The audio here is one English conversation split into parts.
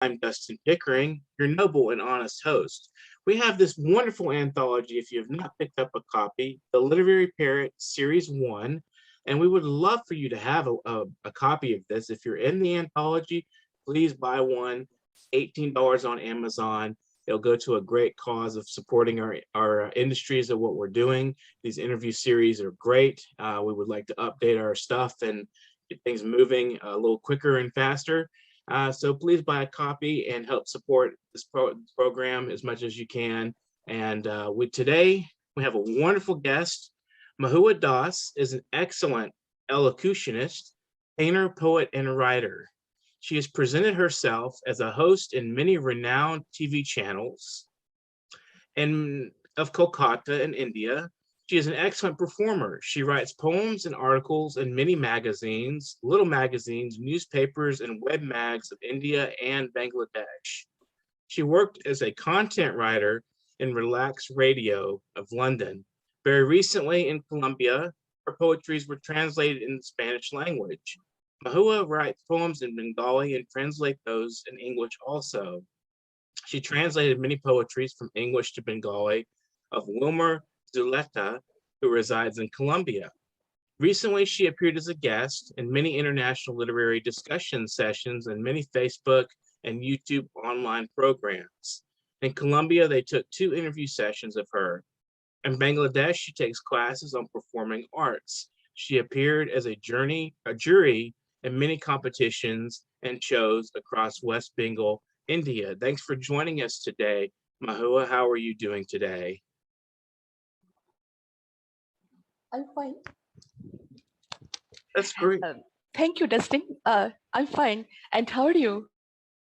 I'm Dustin Pickering, your noble and honest host. We have this wonderful anthology. If you have not picked up a copy, The Literary Parrot Series 1, and we would love for you to have a copy of this. If you're in the anthology, please buy one, $18 on Amazon. It'll go to a great cause of supporting our industries of what we're doing. These interview series are great. We would like to update our stuff and get things moving a little quicker and faster. So please buy a copy and help support this program as much as you can. And today we have a wonderful guest. Mahua Das is an excellent elocutionist, painter, poet, and writer. She has presented herself as a host in many renowned TV channels and of Kolkata in India. She is an excellent performer. She writes poems and articles in many magazines, little magazines, newspapers, and web mags of India and Bangladesh. She worked as a content writer in Relax Radio of London. Very recently in Colombia, her poetries were translated in the Spanish language. Mahua writes poems in Bengali and translates those in English also. She translated many poetries from English to Bengali of Wilmer Zuleta, who resides in Colombia. Recently, she appeared as a guest in many international literary discussion sessions and many Facebook and YouTube online programs. In Colombia, they took 2 interview sessions of her. In Bangladesh, she takes classes on performing arts. She appeared as a jury in many competitions and shows across West Bengal, India. Thanks for joining us today. Mahua, how are you doing today? I'm fine. That's great. Thank you, Dustin. I'm fine. And how are you?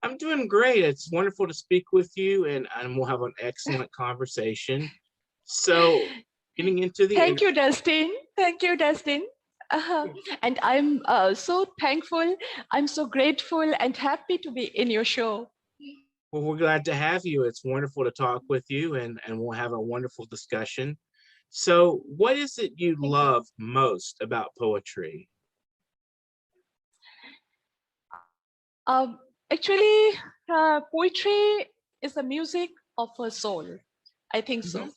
I'm doing great. It's wonderful to speak with you, and we'll have an excellent conversation. So, getting into the Thank you, Dustin. Thank you, Dustin. And I'm so thankful. I'm so grateful and happy to be in your show. Well, we're glad to have you. It's wonderful to talk with you, and we'll have a wonderful discussion. So, what is it you love most about poetry? Actually, poetry is the music of a soul. I think so.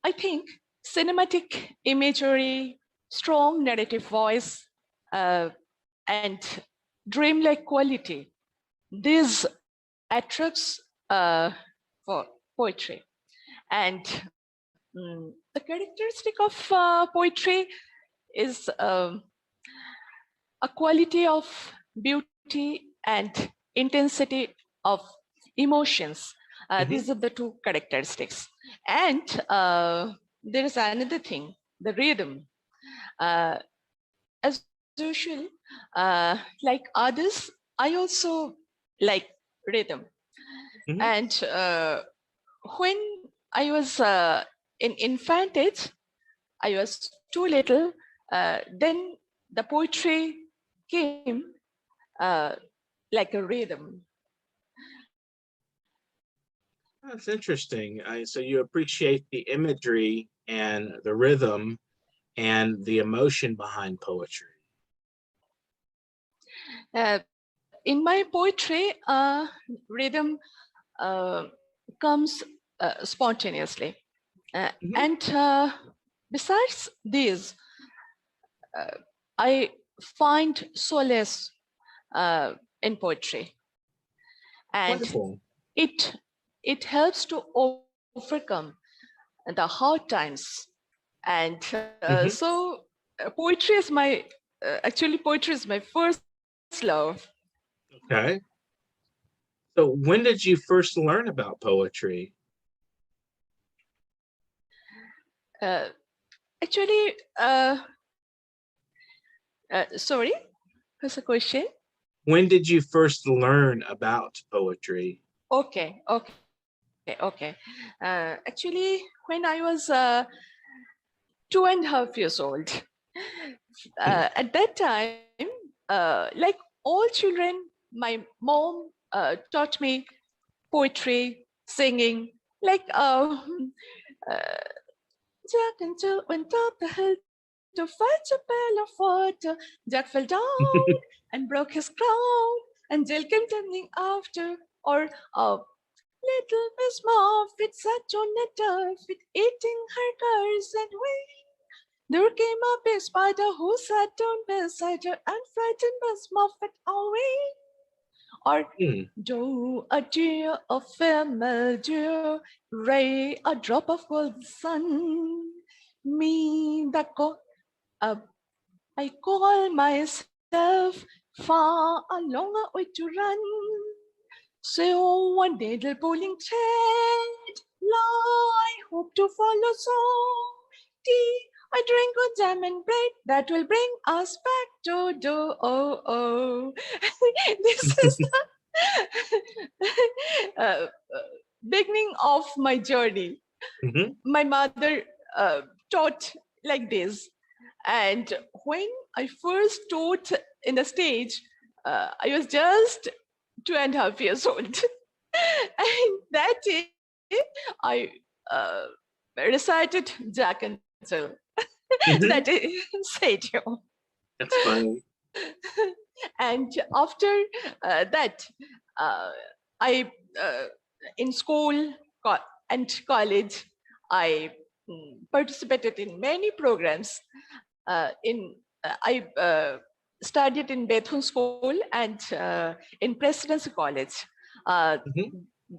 I think cinematic imagery, strong narrative voice, and dreamlike quality, these attracts for poetry. And the characteristic of poetry is a quality of beauty and intensity of emotions. These are the 2 characteristics. And there is another thing, the rhythm. As usual, like others, I also like rhythm. And when I was in infantage, I was too little, then the poetry came like a rhythm. That's interesting. So you appreciate the imagery and the rhythm and the emotion behind poetry. In my poetry, rhythm comes spontaneously. And besides this, I find solace in poetry. And wonderful. It helps to overcome the hard times. And so poetry is my, actually poetry is my first love. Okay. So when did you first learn about poetry? Actually, sorry, what's the question? When did you first learn about poetry? Okay. Actually, when I was 2.5 years old, at that time, like all children, my mom taught me poetry, singing, like Jack and Jill went up the hill to fetch a pail of water. Jack fell down and broke his crown, and Jill came turning after. Or little Miss Muffet sat on a turfet, eating her curds and whey. There came a big spider who sat down beside her and frightened Miss Muffet away. Or do a dear, a female dear, ray a drop of golden sun. Me that I call myself far a longer way to run. So one little bowling tread, I hope to follow so. Tea, I drink good jam and bread that will bring us back to do. Oh. This is the beginning of my journey. My mother taught like this. And when I first taught in the stage, I was just 2.5 years old. And that day, I recited Jack and Jill. That is Sadio. That's funny. And after that, I in school and college, I participated in many programs. I studied in Bethune School and in Presidency College.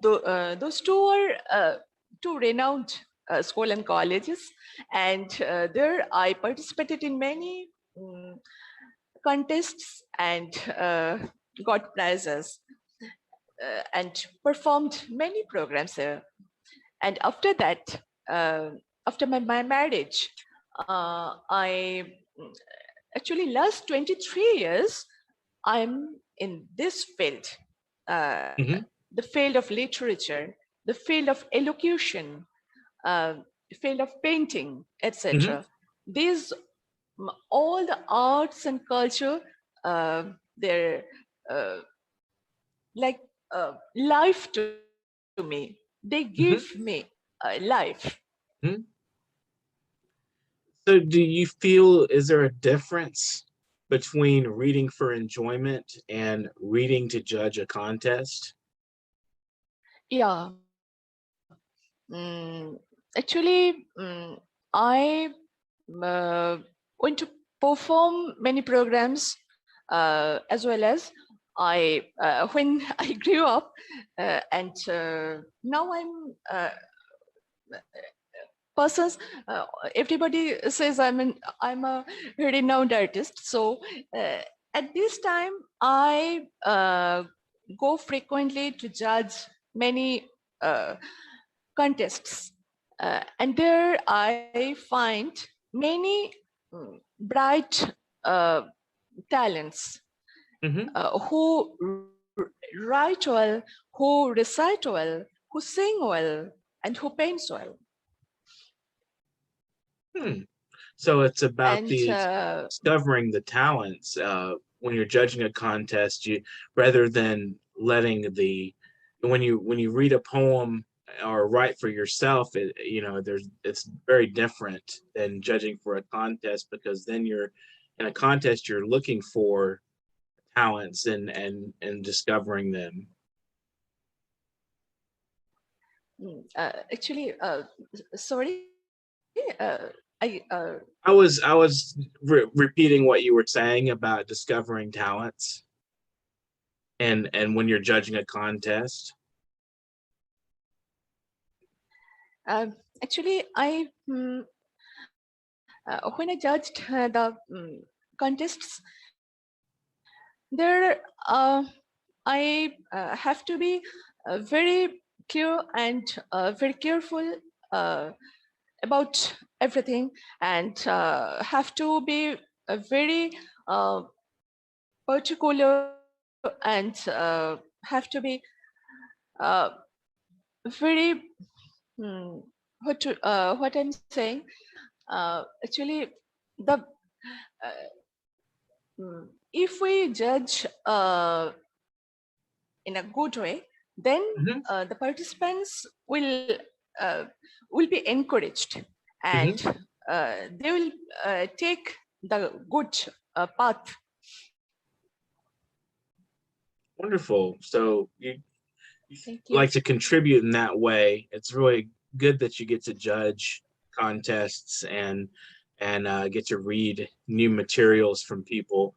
Those two are two renowned school and colleges, and there I participated in many contests and got prizes and performed many programs there. And after that, after my marriage, I actually last 23 years, I'm in this field, the field of literature, the field of elocution, the field of painting, etc. These all the arts and culture, they're like life to me. They give me life. So do you feel, is there a difference between reading for enjoyment and reading to judge a contest? Yeah. Actually, I went to perform many programs as well as I when I grew up and now I'm persons. Everybody says I'm a renowned artist. So at this time, I go frequently to judge many contests, and there I find many bright talents who write well, who recite well, who sing well, and who paint well. So it's about discovering the talents when you're judging a contest. You rather than letting when you read a poem or write for yourself, it's very different than judging for a contest, because then you're in a contest, you're looking for talents and discovering them. Actually, sorry. I was repeating what you were saying about discovering talents and when you're judging a contest. Actually, when I judged the contests, there I have to be very clear and very careful about everything, and have to be very particular, and have to be very what I'm saying. Actually, the if we judge in a good way, then the participants will be encouraged, and they will take the good path. Wonderful. So you Thank you. like to contribute in that way. It's really good that you get to judge contests and get to read new materials from people.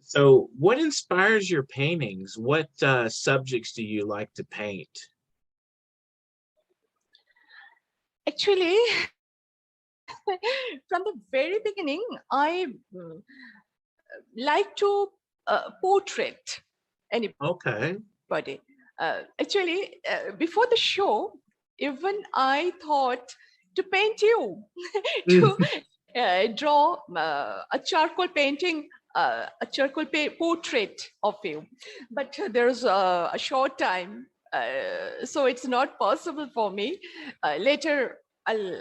So what inspires your paintings? What subjects do you like to paint? Actually, from the very beginning, I like to portrait anybody. Okay. Actually, before the show, even I thought to paint you, to draw a charcoal painting, a charcoal portrait of you. But there's a short time, so it's not possible for me. Later, I'll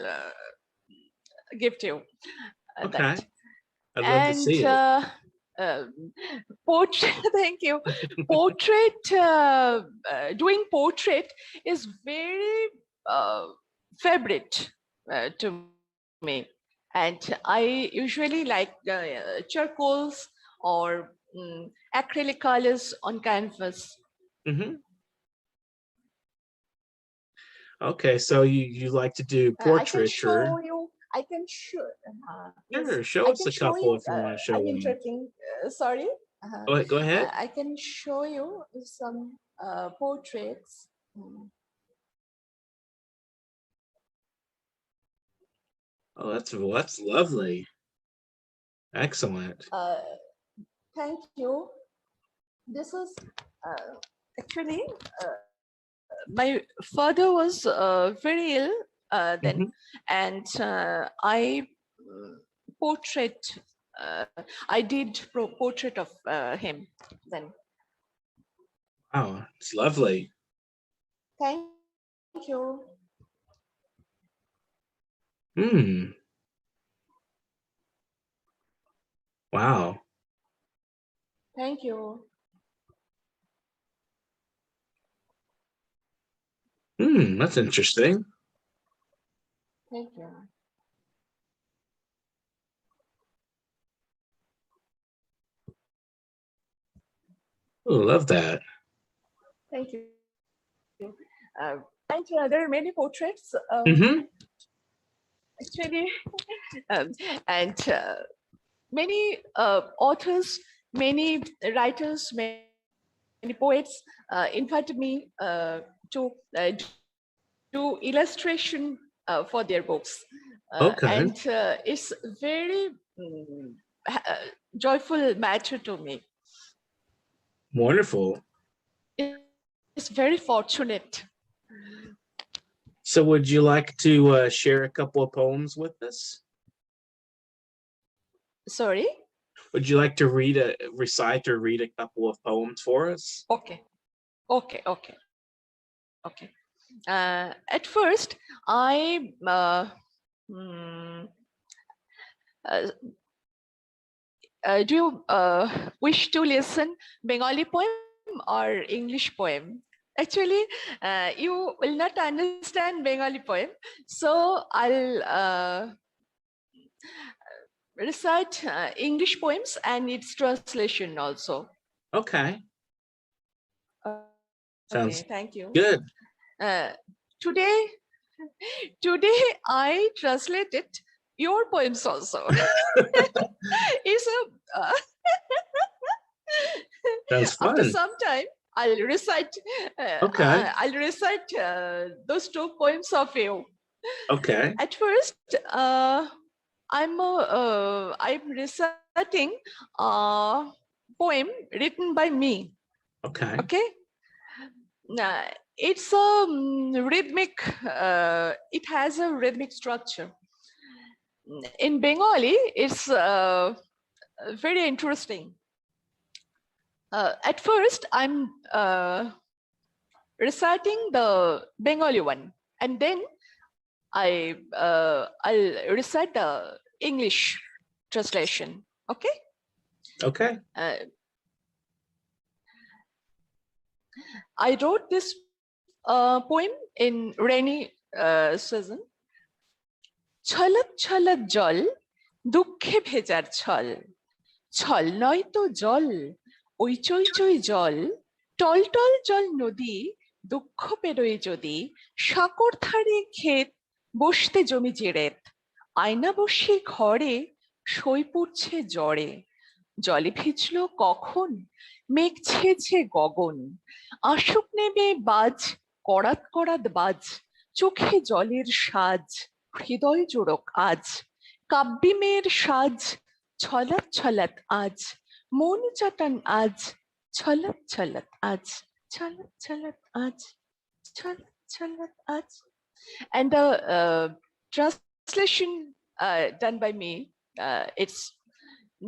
gift you Okay. that. I'd love to And see it. portrait, thank you. Portrait, doing portrait is very favorite to me. And I usually like charcoals or acrylic colors on canvas. Okay, so you like to do portraiture. I can show. Sure, Yes, show I us can a show couple you if you want to show an one. interesting. Sorry. Go ahead. I can show you some portraits. Oh, that's lovely. Excellent. Thank you. This is actually my father was very ill then, and I portrait. I did portrait of him then. Wow, it's lovely. Thank you. Wow. Thank you. That's interesting. Thank you. Oh, love that. Thank you. And there are many portraits. Actually, and many authors, many writers, many poets invited me to do illustration for their books. Okay. And it's very joyful matter to me. Wonderful. It's very fortunate. So would you like to share a couple of poems with us? Sorry? Would you like to recite or read a couple of poems for us? Okay. At first, I do you wish to listen Bengali poem or English poem? Actually, you will not understand Bengali poem, so I'll recite English poems and its translation also. Okay. Sounds thank you. Good. Today I translated your poems also. It's a Sounds fun. after some time I'll recite. Okay. I'll recite those two poems of you. Okay. At first, I'm reciting a poem written by me. Okay. Okay. It's a rhythmic. It has a rhythmic structure. In Bengali, it's very interesting. At first, I'm reciting the Bengali one, and then I'll recite the English translation. Okay. Okay. I wrote this poem in rainy season. ছলৎ ছলৎ জল দুঃখে ভেজার ছল ছল নয় তো জল ওই চই চই জল টলটল জল নদী দুঃখ পেরোয় যদি সাকর ধারে ক্ষেত বসতে জমি জেরেত আয়না বসে ঘরে সই পড়ছে জ্বরে জলে ভিজলো কখন মেঘ ছেয়েছে গগন আশুক নেবে বাজ করাত করাত বাজ চোখে জলের সাজ হৃদয় জোড়ক আজ কাব্যি মেয়ের সাজ ছলাৎ ছলাৎ আজ মন চাটান আজ ছলাৎ ছলাৎ আজ ছলাৎ ছলাৎ আজ ছলাৎ ছলাৎ আজ and the translation done by me it's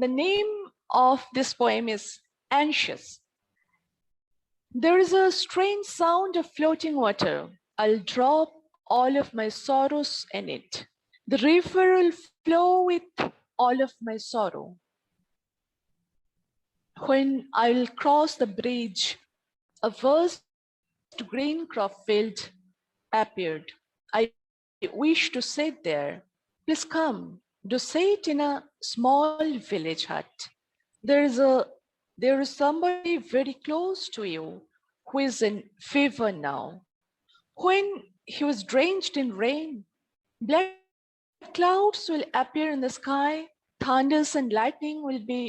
the name of this poem is Anxious. There is a strange sound of floating water. I'll drop all of my sorrows in it. The river will flow with all of my sorrow. When I'll cross the bridge, a vast green crop field appeared. I wish to sit there. Please come, do sit in a small village hut. There is somebody very close to you who is in fever now. When he was drenched in rain, black clouds will appear in the sky, thunders and lightning will be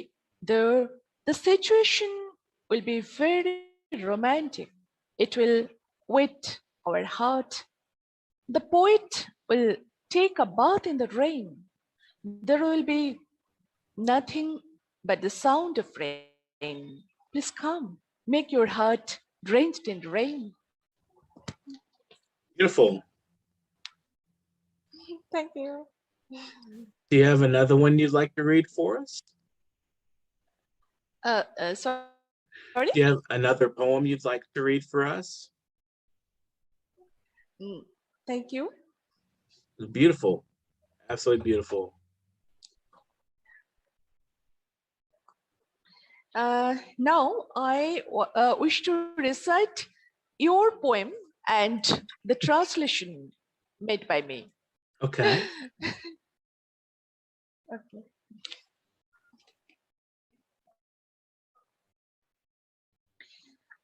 there. The situation will be very romantic. It will wet our heart. The poet will take a bath in the rain. There will be nothing but the sound of rain. Please come, make your heart drenched in rain. Beautiful. Thank you. Do you have another one you'd like to read for us? Sorry? Do you have another poem you'd like to read for us? Thank you. Beautiful. Absolutely beautiful. Now I wish to recite your poem and the translation made by me. Okay. Okay.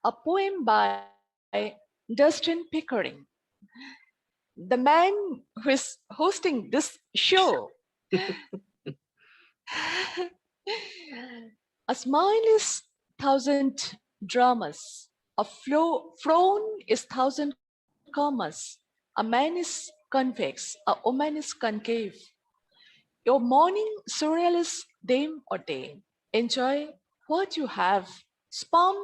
A poem by Dustin Pickering, the man who is hosting this show. A smile is 1,000 dramas. A frown is 1,000 commas. A man is convex. A woman is concave. Your morning cereal is dame or day. Enjoy what you have. Spam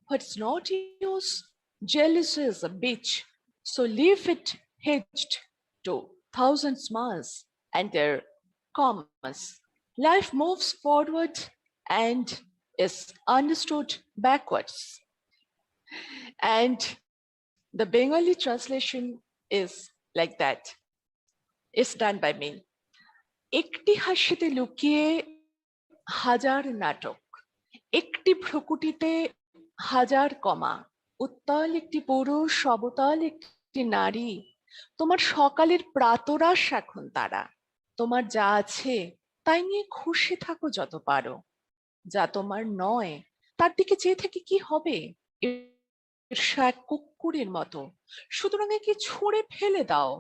what's not yours. Jealousy is a bitch. So leave it hedged to 1,000 smiles and their commas. Life moves forward and is understood backwards. And the Bengali translation is like that. It's done by me. একটি হাসিতে লুকিয়ে হাজার নাটক, একটি ভ্রুকুটিতে হাজার কমা, উত্তাল একটি পুরুষ, অবতাল একটি নারী, তোমার সকালের প্রাতরাশ এখন তারা, তোমার যা আছে তাই নিয়ে খুশি থাকো যত পারো, যা তোমার নয় তার দিকে চেয়ে থেকে কি হবে, ঈর্ষা এক কুকুরের মতো, সুতরাং একে ছুঁড়ে ফেলে দাও,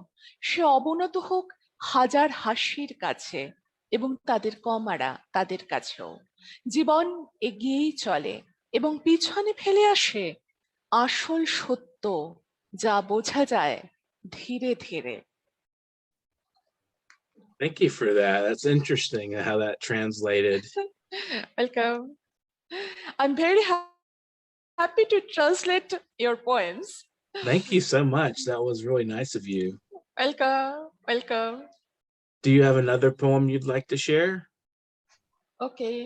সে অবনত হোক হাজার হাসির কাছে এবং তাদের কমারা তাদের কাছেও। জীবন এগিয়েই চলে এবং পিছনে ফেলে আসে আসল সত্য, যা বোঝা যায় ধীরে ধীরে। Thank you for that. That's interesting how that translated. Welcome. I'm very happy to translate your poems. Thank you so much. That was really nice of you. Welcome. Welcome. Do you have another poem you'd like to share? Okay.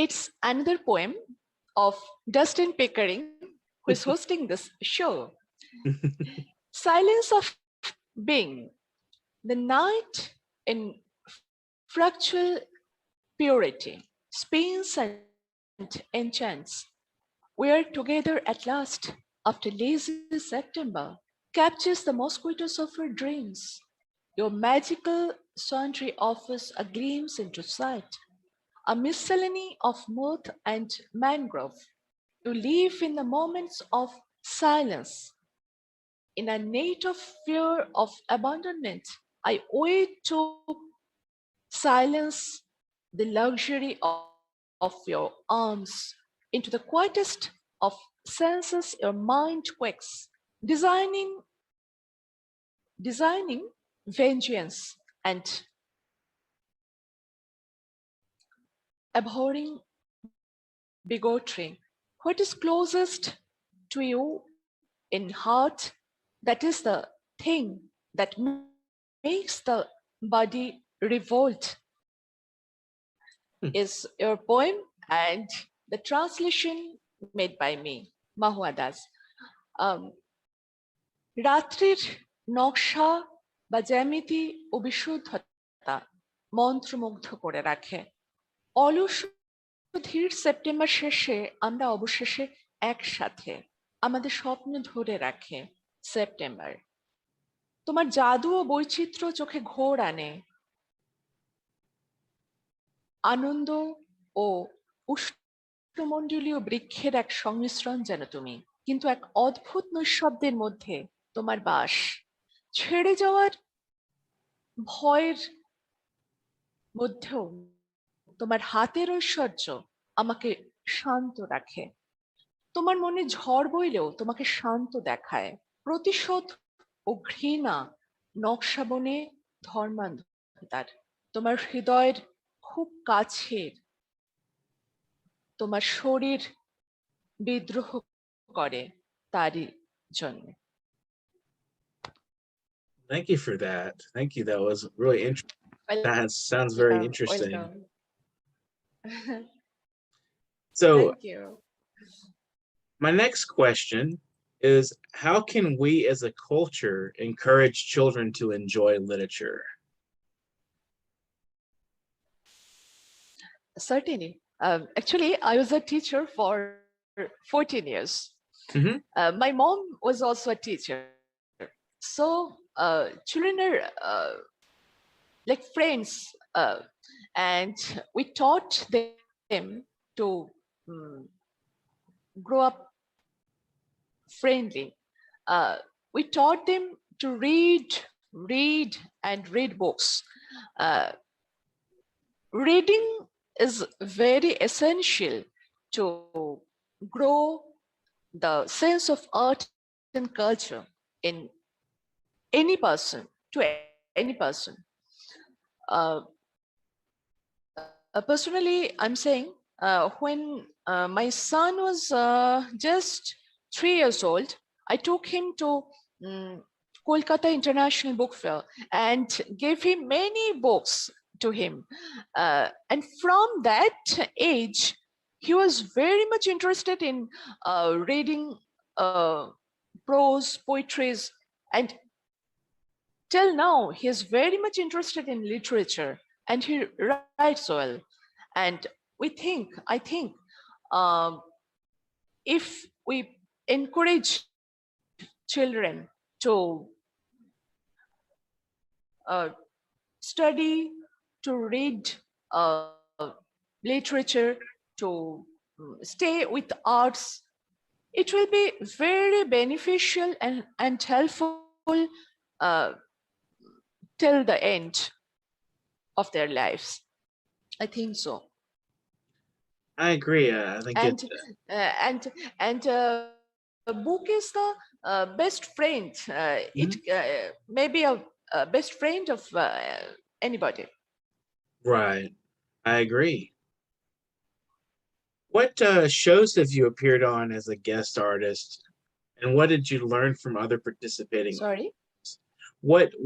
It's another poem of Dustin Pickering, who is hosting this show. Silence of being. The night in fractal purity spins and enchants. we're together at last after lazy September captures the mosquitoes of our dreams. Your magical sundry offers a glimpse into sight, a miscellany of mirth and mangrove. You live in the moments of silence. In a native fear of abandonment, I wait to silence the luxury of your arms. Into the quietest of senses, your mind quakes, designing vengeance and abhorring bigotry. What is closest to you in heart? That is the thing that makes the body revolt. Is your poem and the translation made by me, Mahua Das. রাত্রির নকশা বা জ্যামিতি ও বিশুদ্ধতা মন্ত্রমুগ্ধ করে রাখে। অলস ধীর September শেষে আমরা অবশেষে একসাথে, আমাদের স্বপ্ন ধরে রাখে সেপ্টেম্বর। তোমার জাদু ও বৈচিত্র্য চোখে ঘোর আনে, আনন্দ ও উষ্ণমণ্ডলীয় বৃক্ষের এক সংমিশ্রণ যেন তুমি, কিন্তু এক অদ্ভুত নৈশব্দের মধ্যে তোমার বাস। ছেড়ে যাওয়ার ভয়ের মধ্যেও তোমার হাতের ঐশ্বর্য আমাকে শান্ত রাখে। তোমার মনে ঝড় বইলেও তোমাকে শান্ত দেখায়। প্রতিশোধ ও ঘৃণা নকশা বনে ধর্মান্ধতার। তোমার হৃদয়ের খুব কাছের, তোমার শরীর বিদ্রোহ করে তারই জন্য। Thank you for that. Thank you. That was really interesting. That sounds very interesting. So Thank you. my next question is, how can we as a culture encourage children to enjoy literature? Certainly. Actually, I was a teacher for 14 years. Mhm. My mom was also a teacher. So children are like friends, and we taught them to grow up friendly. We taught them to read and read books. Reading is very essential to grow the sense of art and culture in any person, to any person. Personally, I'm saying when my son was just 3 years old, I took him to Kolkata International Book Fair and gave him many books to him. And from that age, he was very much interested in reading prose, poetries, and till now, he is very much interested in literature and he writes well. And I think if we encourage children to study, to read literature, to stay with arts, it will be very beneficial and helpful till the end of their lives. I think so. I agree. I think A book is the best friend. It may be a best friend of anybody. Right. I agree. What shows have you appeared on as a guest artist, and what did you learn from other participating? Sorry?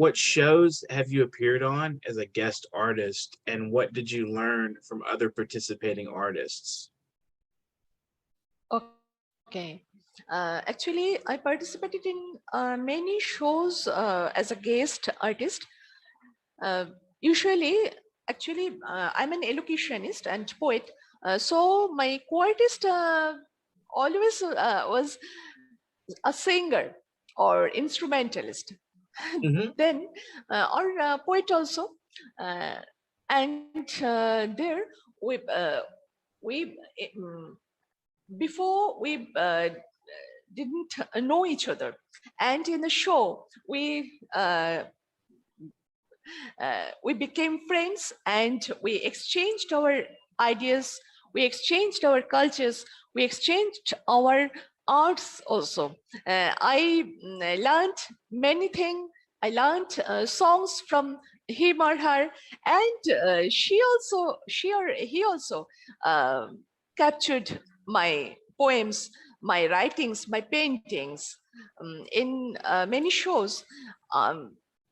What shows have you appeared on as a guest artist, and what did you learn from other participating artists? Okay. Actually, I participated in many shows as a guest artist. Usually, actually, I'm an elocutionist and poet. So my co-artist always was a singer or instrumentalist. Then, or poet also. And there we before we didn't know each other, and in the show we became friends, and we exchanged our ideas, we exchanged our cultures, we exchanged our arts also. I learned many things. I learned songs from him or her, and he also captured my poems, my writings, my paintings in many shows.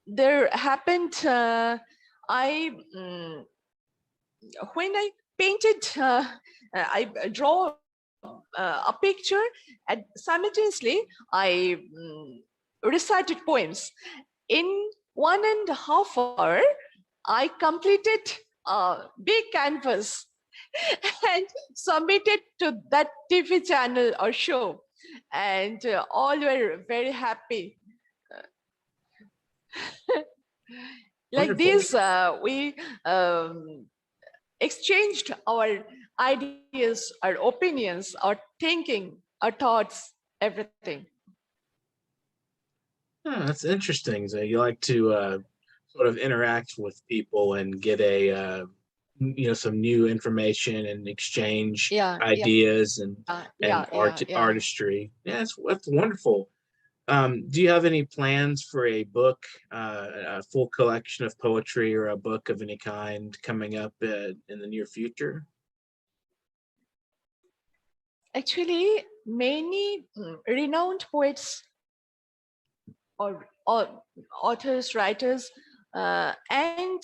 There happened, I when I painted, I draw a picture, and simultaneously I recited poems. In 1.5 hours, I completed a big canvas and submitted to that TV channel or show, and all were very happy. Like Wonderful. this, we exchanged our ideas, our opinions, our thinking, our thoughts, everything. That's interesting. So you like to sort of interact with people and get a some new information and exchange Yeah, ideas and yeah. artistry. Yeah, that's wonderful. Do you have any plans for a book, a full collection of poetry, or a book of any kind coming up in the near future? Actually, many renowned poets or authors, writers, and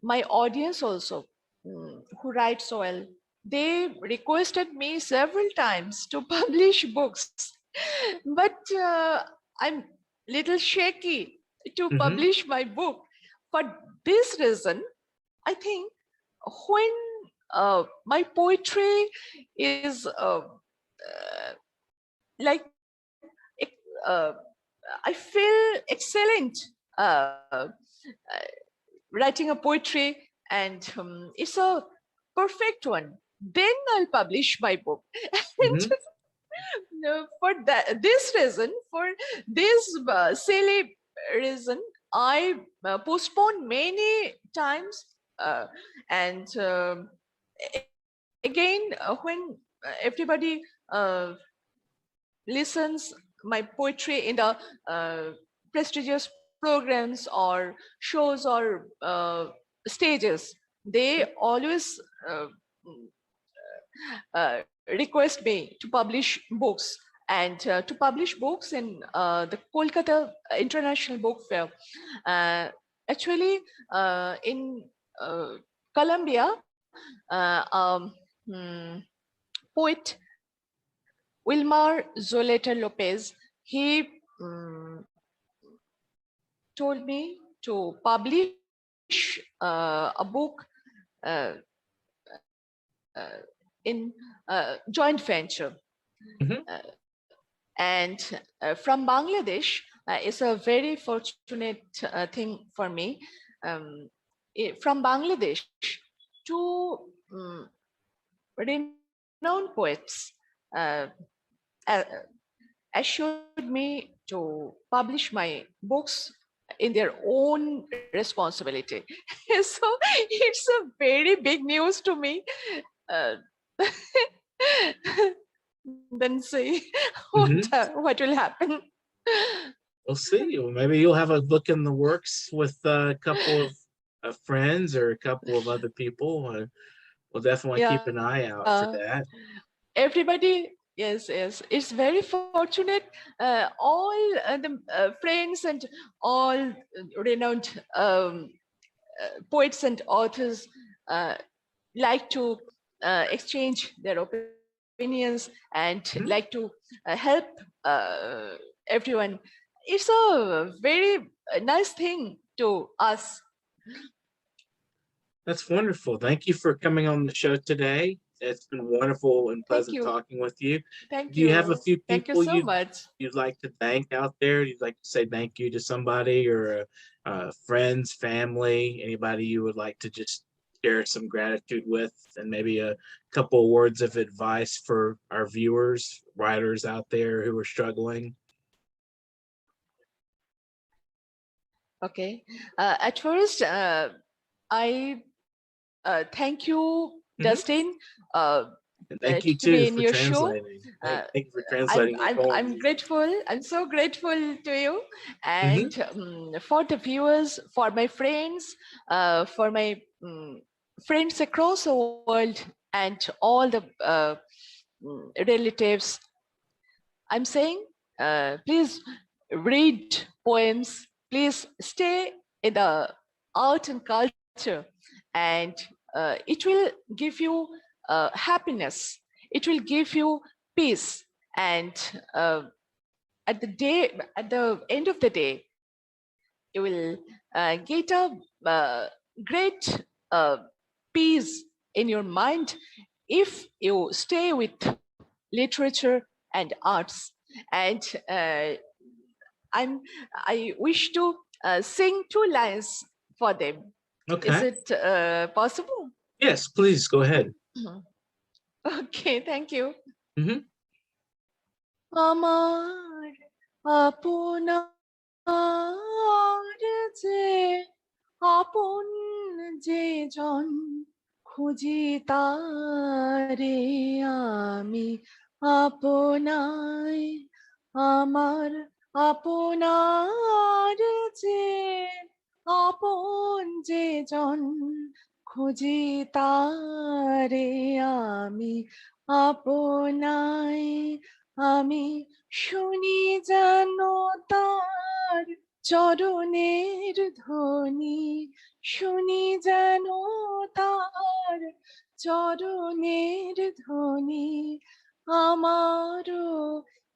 my audience also, who write so well, they requested me several times to publish books, but I'm little shaky to Mm-hmm. publish my book. For this reason, I think when my poetry is like uh, I feel excellent writing a poetry, and it's a perfect one, then I'll publish my book. And Mm-hmm. for this reason, for this silly reason, I postponed many times, and again, when everybody listens my poetry in the prestigious programs or shows or stages, they always request me to publish books, and to publish books in the Kolkata International Book Fair. Actually, in Colombia, hmm, poet Wilmar Zoleta Lopez, he told me to publish a book uh, in joint venture. Mm-hmm. And from Bangladesh, it's a very fortunate thing for me. From Bangladesh, two renowned poets uh, assured me to publish my books in their own responsibility. So it's a very big news to me. Uh, then see Mm-hmm. what will happen. We'll see. Well, maybe you'll have a book in the works with a couple of friends or a couple of other people. We'll definitely keep an eye Yeah, out for that. everybody. Yes, it's very fortunate. All the friends and all renowned poets and authors uh, like to exchange their opinions and Mhm. like to help everyone. It's a very nice thing to us. That's wonderful. Thank you for coming on the show today. It's been wonderful and Thank pleasant you. talking with you. Thank Do you have a you. few Thank you people so much. you'd like to thank out there? You'd like to say thank you to somebody, or friends, family, anybody you would like to just share some gratitude with, and maybe a couple of words of advice for our viewers, writers out there who are struggling? Okay. At first, I thank you, Mhm. Dustin, uh, And thank you to too be in for your show. translating. Uh, Thank you for translating your I'm poems. grateful. I'm so grateful to you, Mhm. and for the viewers, for my friends, for my friends across the world, and all the relatives. I'm saying, please read poems. Please stay in the art and culture, and it will give you happiness. It will give you peace, and at the end of the day, you will get a great peace in your mind if you stay with literature and arts. And I'm I wish to sing two lines for them. Is Okay. it possible? Yes, please go ahead. Okay, thank you. Mhm. আমার আপনার যে আপন যে জন খুঁজি তারে আমি আপনাই আমার আপনার যে আপন যে জন খুঁজি তারে আমি আপনাই আমি শুনি যেন তার চরণের ধ্বনি শুনি যেন তার চরণের ধ্বনি আমারও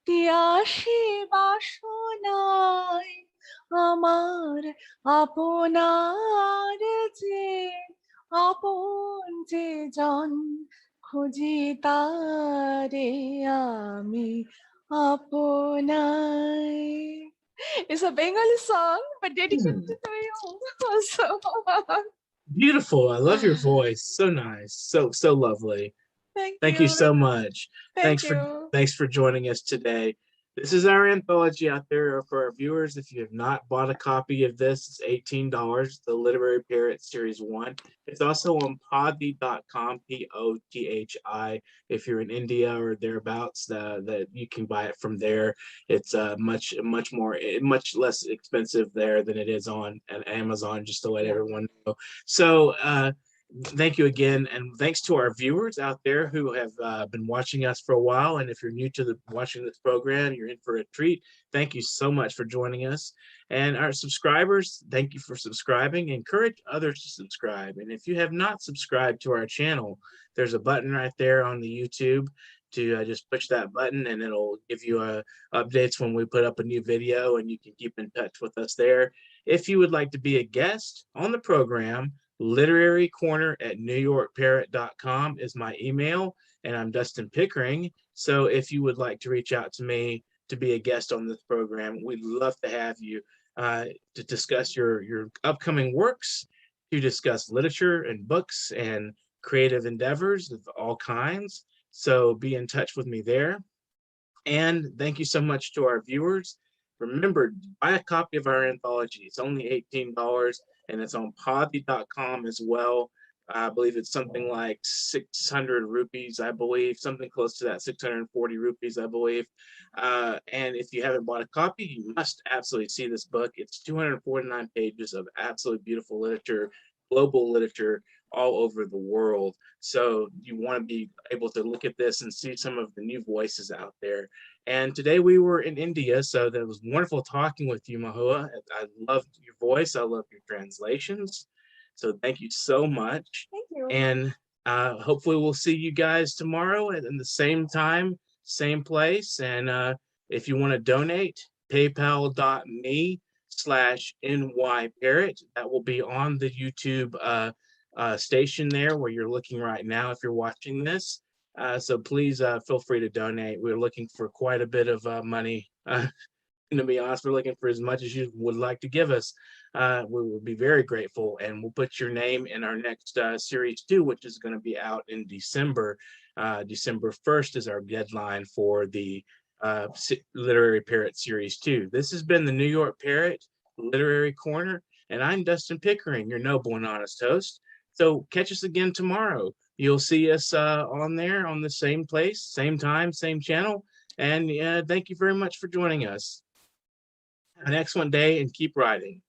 তিয়াসী বাসনায় আমার আপনার যে আপন যে জন খুঁজি তারে আমি আপনাই. It's a Bengali song, but dedicated Hmm. to you also. Beautiful. I love your voice. So nice. So lovely. Thank Thank you you. so much. Thank you. Thanks for joining us today. This is our anthology out there for our viewers. If you have not bought a copy of this, it's $18, the Literary Parrot Series 1. It's also on podly.com, Pothi. If you're in India or thereabouts, that you can buy it from there. It's much less expensive there than it is on Amazon, just to let everyone know. So thank you again, and thanks to our viewers out there who have been watching us for a while. And if you're new to watching this program, you're in for a treat. Thank you so much for joining us. And our subscribers, thank you for subscribing. Encourage others to subscribe. And if you have not subscribed to our channel, there's a button right there on the YouTube to just push that button, and it'll give you updates when we put up a new video, and you can keep in touch with us there. If you would like to be a guest on the program, literarycorner@newyorkparrot.com is my email, and I'm Dustin Pickering. So if you would like to reach out to me to be a guest on this program, we'd love to have you to discuss your upcoming works, to discuss literature and books and creative endeavors of all kinds. So be in touch with me there. And thank you so much to our viewers. Remember, buy a copy of our anthology. It's only $18, and it's on podly.com as well. I believe it's something like 600 rupees, I believe, something close to that, 640 rupees, I believe. And if you haven't bought a copy, you must absolutely see this book. It's 249 pages of absolutely beautiful literature, global literature all over the world. So you want to be able to look at this and see some of the new voices out there. And today we were in India, so that was wonderful talking with you, Mahua. I loved your voice. I love your translations. So thank you so much. Thank you. And hopefully we'll see you guys tomorrow at the same time, same place. And if you want to donate, paypal.me/nyparrot. That will be on the YouTube station there where you're looking right now if you're watching this. So please feel free to donate. We're looking for quite a bit of money. To be honest, we're looking for as much as you would like to give us. We will be very grateful, and we'll put your name in our next series 2, which is going to be out in December. December 1st is our deadline for the Literary Parrot Series 2. This has been the New York Parrot Literary Corner, and I'm Dustin Pickering, your noble and honest host. So catch us again tomorrow. You'll see us on there on the same place, same time, same channel. And thank you very much for joining us. Have an excellent day and keep writing.